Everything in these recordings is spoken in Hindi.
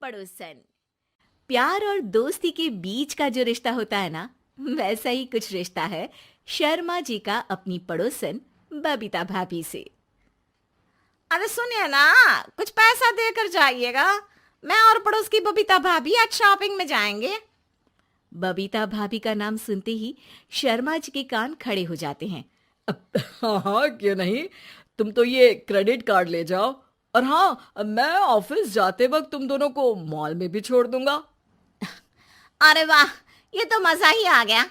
पड़ोसन। प्यार और दोस्ती के बीच का जो रिश्ता होता है ना, वैसा ही कुछ रिश्ता है शर्मा जी का अपनी पड़ोसन बबीता भाभी से। अरे सुनिए ना, कुछ पैसा देकर जाइएगा। मैं और पड़ोस की बबीता भाभी आज शॉपिंग में जाएंगे। बबीता भाभी का नाम सुनते ही शर्मा जी के कान खड़े हो जाते हैं। हाँ हाँ, क्यों नहीं। तुम तो ये क्रेडिट कार्ड ले जाओ, और हाँ, मैं ऑफिस जाते वक्त तुम दोनों को मॉल में भी छोड़ दूंगा। अरे वाह, ये तो मजा ही आ गया।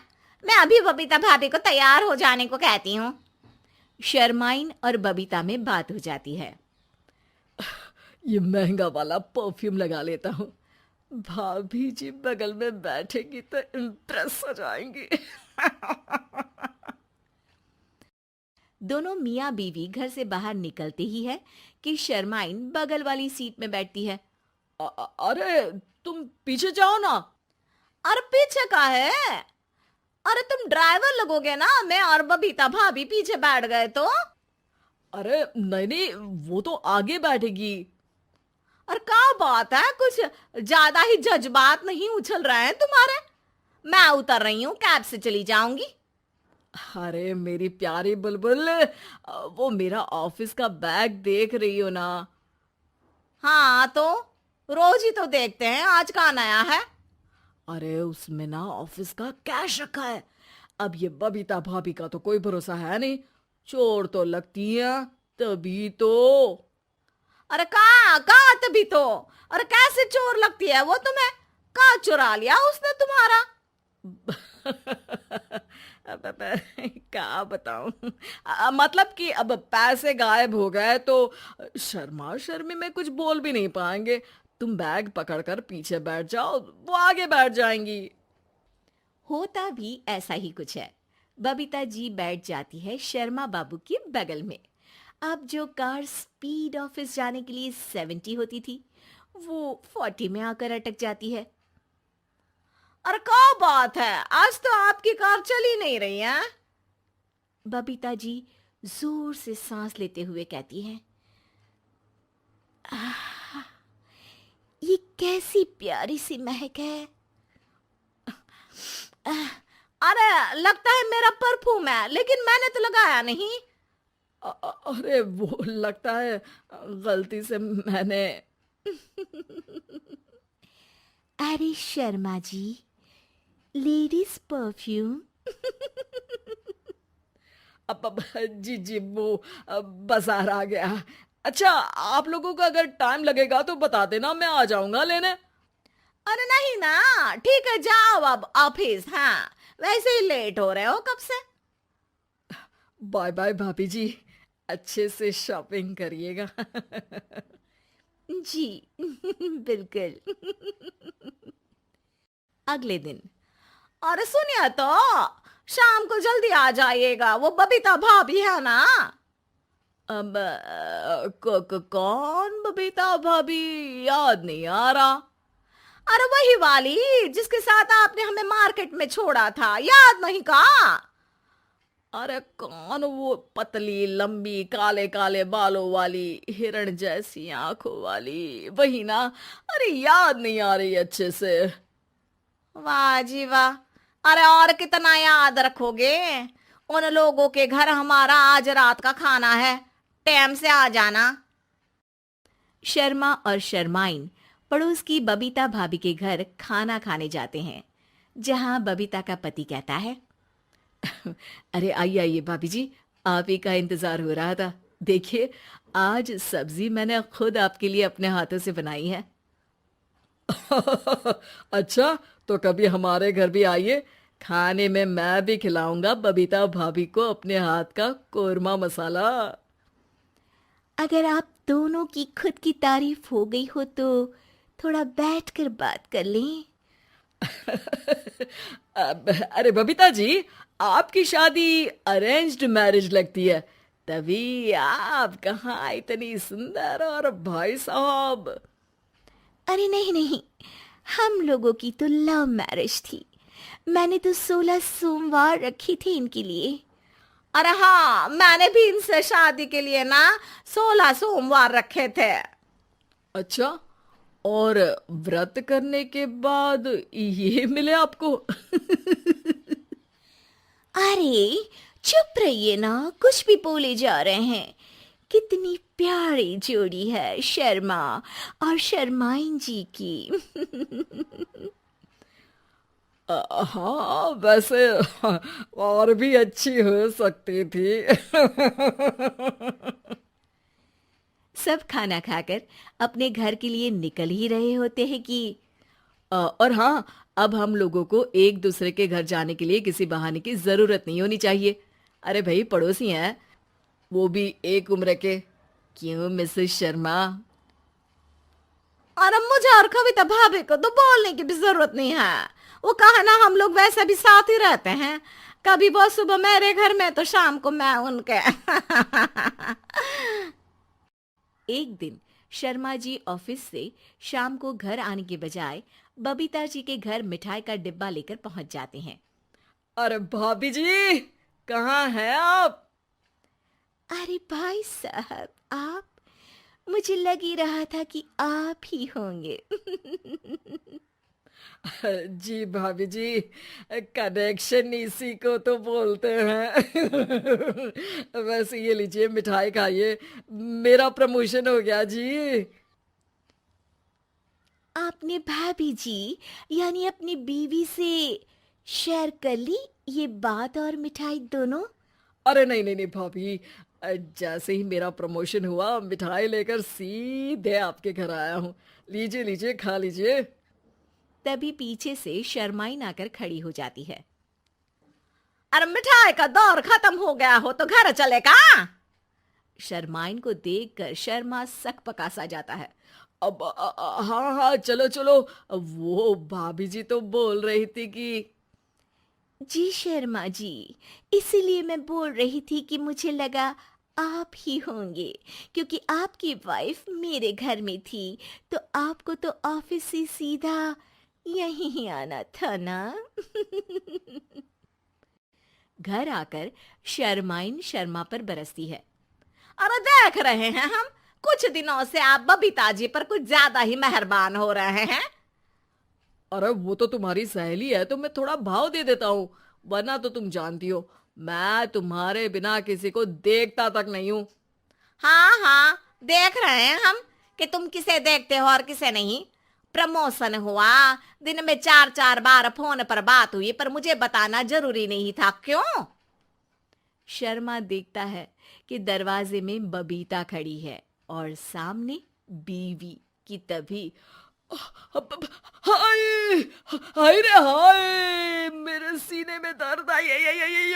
मैं अभी बबीता भाभी को तैयार हो जाने को कहती हूँ। शर्माइन और बबीता में बात हो जाती है। ये महंगा वाला परफ्यूम लगा लेता हूँ, भाभी जी बगल में बैठेगी तो इम्प्रेस हो जाएंगी। दोनों मियाँ बीवी घर से बाहर निकलते ही है कि शर्माइन बगल वाली सीट में बैठती है। अरे तुम पीछे जाओ ना। अरे पीछे का है? अरे तुम ड्राइवर लगोगे ना, मैं और बबीता भाभी पीछे बैठ गए तो। अरे नहीं नहीं, वो तो आगे बैठेगी। और क्या बात है, कुछ ज्यादा ही जज्बात नहीं उछल रहे हैं तुम्हारे? मैं उतर रही हूँ, कैब से चली जाऊंगी। अरे मेरी प्यारी बुलबुल, वो मेरा ऑफिस का बैग देख रही हो ना। हाँ तो रोज ही तो देखते हैं, आज का नया है? अरे उसमें ना ऑफिस का कैश रखा है। अब ये बबीता भाभी का तो कोई भरोसा है नहीं, चोर तो लगती है तभी तो। अरे कहाँ कहाँ तभी तो। अरे कैसे चोर लगती है वो तुम्हें? कहाँ चुरा लिया उसने तुम्हारा? क्या बताऊं। मतलब कि अब पैसे गायब हो गए तो शर्मा शर्मी में कुछ बोल भी नहीं पाएंगे। तुम बैग पकड़कर पीछे बैठ जाओ, वो आगे बैठ जाएंगी। होता भी ऐसा ही कुछ है। बबीता जी बैठ जाती है शर्मा बाबू के बगल में। अब जो कार स्पीड ऑफिस जाने के लिए 70 होती थी, वो 40 में आकर अटक जाती है। अरे क्या बात है, आज तो आपकी कार चली नहीं रही है। बबीता जी जोर से सांस लेते हुए कहती हैं, "आह, ये कैसी प्यारी सी महक है। अरे लगता है मेरा परफ्यूम है, लेकिन मैंने तो लगाया नहीं। अरे वो लगता है गलती से मैंने। अरे शर्मा जी, लेडीज परफ्यूम। अब जी जी, वो बाजार आ गया। अच्छा, आप लोगों को अगर टाइम लगेगा तो बता देना, मैं आ जाऊंगा लेने। अरे नहीं ना, ठीक है जाओ अब ऑफिस। हाँ वैसे ही लेट हो रहे हो कब से। बाय बाय भाभी जी, अच्छे से शॉपिंग करिएगा। जी बिल्कुल। अगले दिन। अरे सुनिए तो, शाम को जल्दी आ जाइएगा, वो बबीता भाभी है ना। अब कौन बबीता भाभी? याद नहीं आ रहा। अरे वही वाली जिसके साथ आपने हमें मार्केट में छोड़ा था, याद नहीं का? अरे कौन वो पतली लंबी काले काले बालों वाली हिरण जैसी आंखों वाली, वही ना। अरे याद नहीं आ रही अच्छे से। वाह जी वाह। अरे और कितना याद रखोगे? उन लोगों के घर हमारा आज रात का खाना है, टाइम से आ जाना। शर्मा और शर्माइन पड़ोस की बबीता भाभी के घर खाना खाने जाते हैं, जहां बबीता का पति कहता है, अरे आइए आइए भाभी जी, आप ही का इंतजार हो रहा था। देखिए, आज सब्जी मैंने खुद आपके लिए अपने हाथों से बनाई है। अच्छा, तो कभी हमारे घर भी आइए, खाने में मैं भी खिलाऊंगा बबीता भाभी को अपने हाथ का कोरमा मसाला। अगर आप दोनों की खुद की तारीफ हो गई हो तो थोड़ा बैठकर बात कर लें। अरे बबीता जी, आपकी शादी अरेंज्ड मैरिज लगती है, तभी आप कहाँ इतनी सुंदर, और भाई साहब। अरे नहीं नहीं, हम लोगों की तो लव मैरिज थी। मैंने तो 16 सोमवार रखी थी इनके लिए। अरे हाँ, मैंने भी इनसे शादी के लिए ना 16 सोमवार रखे थे। अच्छा, और व्रत करने के बाद ये मिले आपको? अरे चुप रहिए ना, कुछ भी बोले जा रहे हैं। कितनी प्यारी जोड़ी है शर्मा और शर्माइन जी की। हाँ वैसे और भी अच्छी हो सकती थी। सब खाना खाकर अपने घर के लिए निकल ही रहे होते हैं कि और हाँ, अब हम लोगों को एक दूसरे के घर जाने के लिए किसी बहाने की जरूरत नहीं होनी चाहिए। अरे भाई, पड़ोसी हैं, वो भी एक उम्र के। क्यों मिसेस शर्मा? और अब मुझे और कविता भाभी को तो बोलने की भी जरूरत नहीं है। वो कहा ना, हम लोग वैसे भी साथ ही रहते हैं। कभी वो सुबह मेरे घर में तो शाम को मैं उनके। एक दिन शर्मा जी ऑफिस से शाम को घर आने के बजाय बबीता जी के घर मिठाई का डिब्बा लेकर पहुंच जाते हैं। अरे भाभी जी, कहाँ हैं आप? अरे भाई साहब, आप? मुझे लग ही रहा था कि आप ही होंगे। जी भाभी जी, कनेक्शन इसी को तो बोलते हैं। वैसे ये लीजिए, मिठाई खाइए, मेरा प्रमोशन हो गया जी। आपने भाभी जी यानी अपनी बीवी से शेयर कर ली ये बात और मिठाई दोनों? अरे नहीं नहीं नहीं भाभी, जैसे ही मेरा प्रमोशन हुआ, मिठाई लेकर सीधे आपके घर आया हूँ। लीजिए लीजिए, खा लीजिए। तभी पीछे से शर्माइन आकर खड़ी हो जाती है। अरे मिठाई का दौर खत्म हो गया हो तो घर चले का? शर्माइन को देखकर शर्मा सकपका सा जाता है। अब हाँ हाँ, चलो चलो। वो भाभी जी तो बोल रही थी कि जी शर्मा जी, इसीलिए मैं बोल रही थी कि मुझे लगा आप ही होंगे, क्योंकि आपकी वाइफ मेरे घर में थी तो आपको तो ऑफिस से सीधा यहीं ही आना था ना। घर आकर शर्माइन शर्मा पर बरसती है। अरे देख रहे हैं हम, कुछ दिनों से आप बबीता जी पर कुछ ज्यादा ही मेहरबान हो रहे हैं। अरे वो तो तुम्हारी सहेली है तो मैं थोड़ा भाव दे देता हूँ, वरना तो तुम जानती हो मैं तुम्हारे बिना किसी को देखता तक नहीं हूँ। हाँ हाँ, देख रहे हैं हम कि तुम किसे देखते हो और किसे नहीं। प्रमोशन हुआ, दिन में 4-4 बार फोन पर बात हुई, पर मुझे बताना जरूरी नहीं था, क्यों? शर्मा देखता है कि दरवाजे में बबीता खड़ी है और सामने बीवी की। तभी हाय हाय रे हाय, मेरे सीने में दर्द आई आई आई आई आई,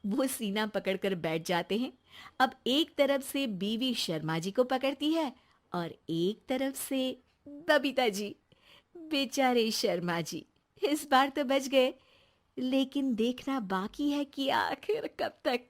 वो सीना पकड़कर बैठ जाते हैं। अब एक तरफ से बीवी शर्मा जी को पकड़ती है और एक तरफ से बबीता जी। बेचारे शर्मा जी इस बार तो बच गए, लेकिन देखना बाकी है कि आखिर कब तक।